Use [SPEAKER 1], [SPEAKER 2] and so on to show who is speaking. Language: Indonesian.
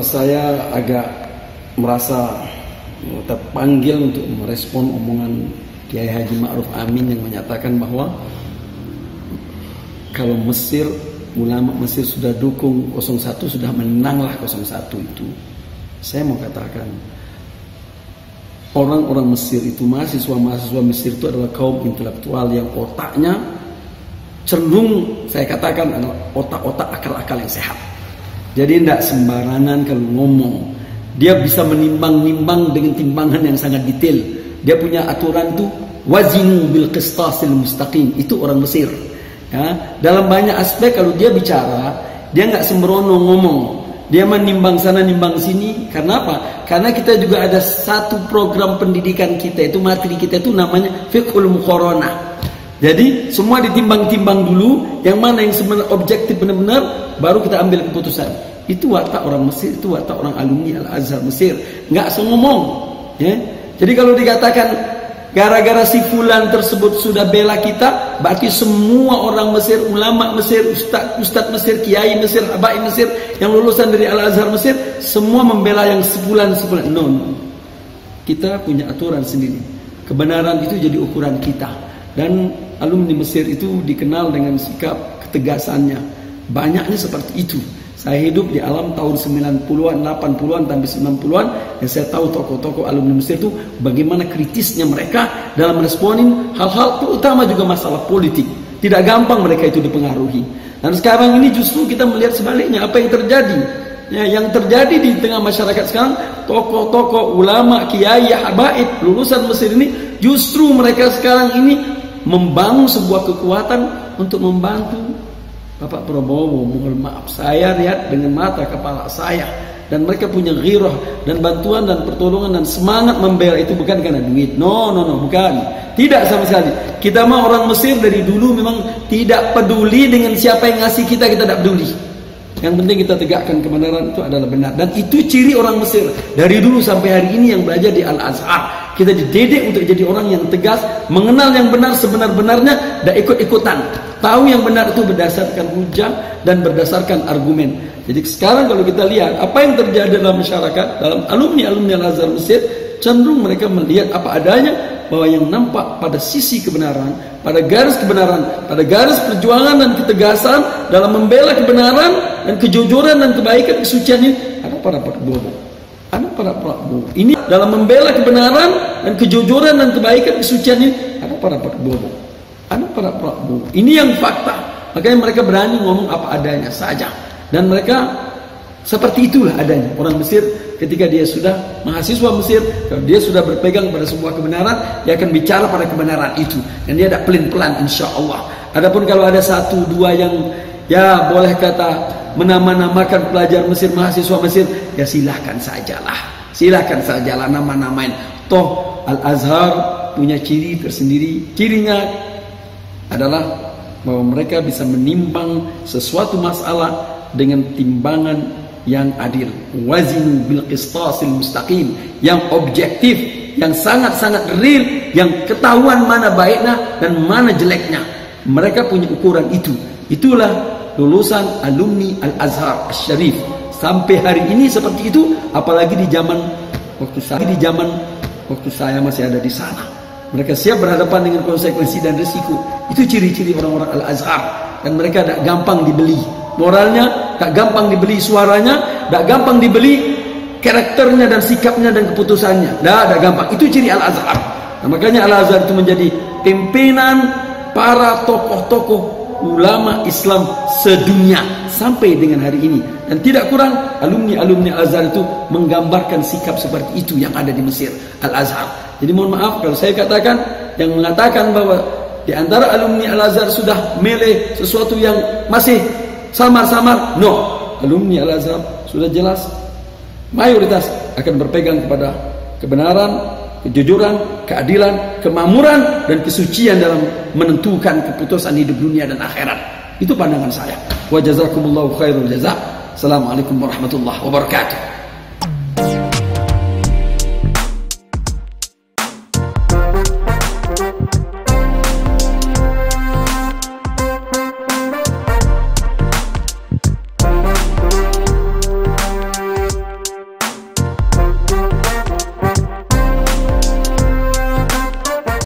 [SPEAKER 1] saya agak merasa terpanggil untuk merespon omongan Kiai Haji Ma'ruf Amin yang menyatakan bahwa kalau Mesir, ulama Mesir sudah dukung 01, sudah menanglah 01 itu. Saya mau katakan, orang-orang Mesir itu, mahasiswa-mahasiswa Mesir itu adalah kaum intelektual yang otaknya cenderung, saya katakan, adalah otak-otak akal-akal yang sehat. Jadi tidak sembarangan kalau ngomong. Dia bisa menimbang-nimbang dengan timbangan yang sangat detail. Dia punya aturan tuh, wazinu bil qistasil mustaqim. Itu orang Mesir. Ya, dalam banyak aspek kalau dia bicara, dia nggak sembrono ngomong. Dia menimbang sana, nimbang sini. Karena apa? Karena kita juga ada satu program pendidikan kita, itu materi kita itu namanya fiqhul muqaranah. Jadi semua ditimbang-timbang dulu, yang mana yang sebenarnya objektif benar-benar, baru kita ambil keputusan. Itu watak orang Mesir, itu watak orang alumni Al-Azhar Mesir. Nggak asal ngomong. Ya. Jadi kalau dikatakan gara-gara si fulan tersebut sudah bela kita, berarti semua orang Mesir, ulama Mesir, ustadz Mesir, kiai Mesir, habaib Mesir yang lulusan dari Al-Azhar Mesir, semua membela yang sebulan. No. Kita punya aturan sendiri. Kebenaran itu jadi ukuran kita. Dan alumni Mesir itu dikenal dengan sikap ketegasannya. Banyaknya seperti itu. Saya hidup di alam tahun 90-an, 80-an, sampai 90-an, dan saya tahu tokoh-tokoh alumni Mesir itu bagaimana kritisnya mereka dalam meresponin hal-hal, terutama juga masalah politik. Tidak gampang mereka itu dipengaruhi. Dan sekarang ini justru kita melihat sebaliknya, apa yang terjadi. Ya, yang terjadi di tengah masyarakat sekarang, tokoh-tokoh, ulama, kiai, habaib, lulusan Mesir ini, justru mereka sekarang ini membangun sebuah kekuatan untuk membantu Bapak Prabowo. Mohon maaf, saya lihat dengan mata kepala saya, dan mereka punya ghirah dan bantuan dan pertolongan dan semangat membela itu bukan karena duit. No, bukan. Tidak sama sekali. Kita mah orang Mesir dari dulu memang tidak peduli dengan siapa yang ngasih kita tidak peduli. Yang penting kita tegakkan kebenaran, itu adalah benar. Dan itu ciri orang Mesir dari dulu sampai hari ini yang belajar di Al-Azhar. Kita dididik untuk jadi orang yang tegas, mengenal yang benar sebenar-benarnya, dan ikut-ikutan. Tahu yang benar itu berdasarkan hujah dan berdasarkan argumen. Jadi sekarang kalau kita lihat apa yang terjadi dalam masyarakat, dalam alumni Al-Azhar Mesir, cenderung mereka melihat apa adanya, bahwa yang nampak pada sisi kebenaran, pada garis kebenaran, pada garis perjuangan dan ketegasan dalam membela kebenaran dan kejujuran dan kebaikan, kesucian ini ada para Prabowo. Ada para Prabowo. Ini dalam membela kebenaran dan kejujuran dan kebaikan, kesucian ini ada para Prabowo. Ada para Prabowo. Ini yang fakta. Makanya mereka berani ngomong apa adanya saja. Dan mereka seperti itulah adanya. Orang Mesir ketika dia sudah mahasiswa Mesir, kalau dia sudah berpegang pada sebuah kebenaran, dia akan bicara pada kebenaran itu. Dan dia ada pelin-pelan insya Allah. Adapun kalau ada satu dua yang ya boleh kata menama-namakan pelajar Mesir, mahasiswa Mesir, ya silahkan sajalah. Silahkan sajalah nama-namain. Toh Al-Azhar punya ciri tersendiri. Cirinya adalah bahwa mereka bisa menimbang sesuatu masalah dengan timbangan yang adil, wazinu bil qistasil mustaqim, yang objektif, yang sangat-sangat real, yang ketahuan mana baiknya dan mana jeleknya. Mereka punya ukuran itu. Itulah lulusan alumni Al-Azhar Asy-Syarif. Sampai hari ini seperti itu, apalagi di zaman waktu saya masih ada di sana. Mereka siap berhadapan dengan konsekuensi dan risiko. Itu ciri-ciri orang-orang Al-Azhar. Dan mereka tak gampang dibeli. Moralnya tak gampang dibeli, suaranya tak gampang dibeli, karakternya dan sikapnya dan keputusannya tak gampang. Itu ciri Al-Azhar. Nah, makanya Al-Azhar itu menjadi pimpinan para tokoh-tokoh ulama Islam sedunia sampai dengan hari ini. Dan tidak kurang alumni Al-Azhar itu menggambarkan sikap seperti itu yang ada di Mesir, Al-Azhar. Jadi mohon maaf kalau saya katakan, yang mengatakan bahwa di antara alumni Al-Azhar sudah milih sesuatu yang masih samar-samar, no. Alumni Al-Azhar sudah jelas mayoritas akan berpegang kepada kebenaran, kejujuran, keadilan, kemakmuran, dan kesucian dalam menentukan keputusan hidup dunia dan akhirat. Itu pandangan saya. Wa jazakumullahu khairul jazak. Assalamualaikum warahmatullahi wabarakatuh.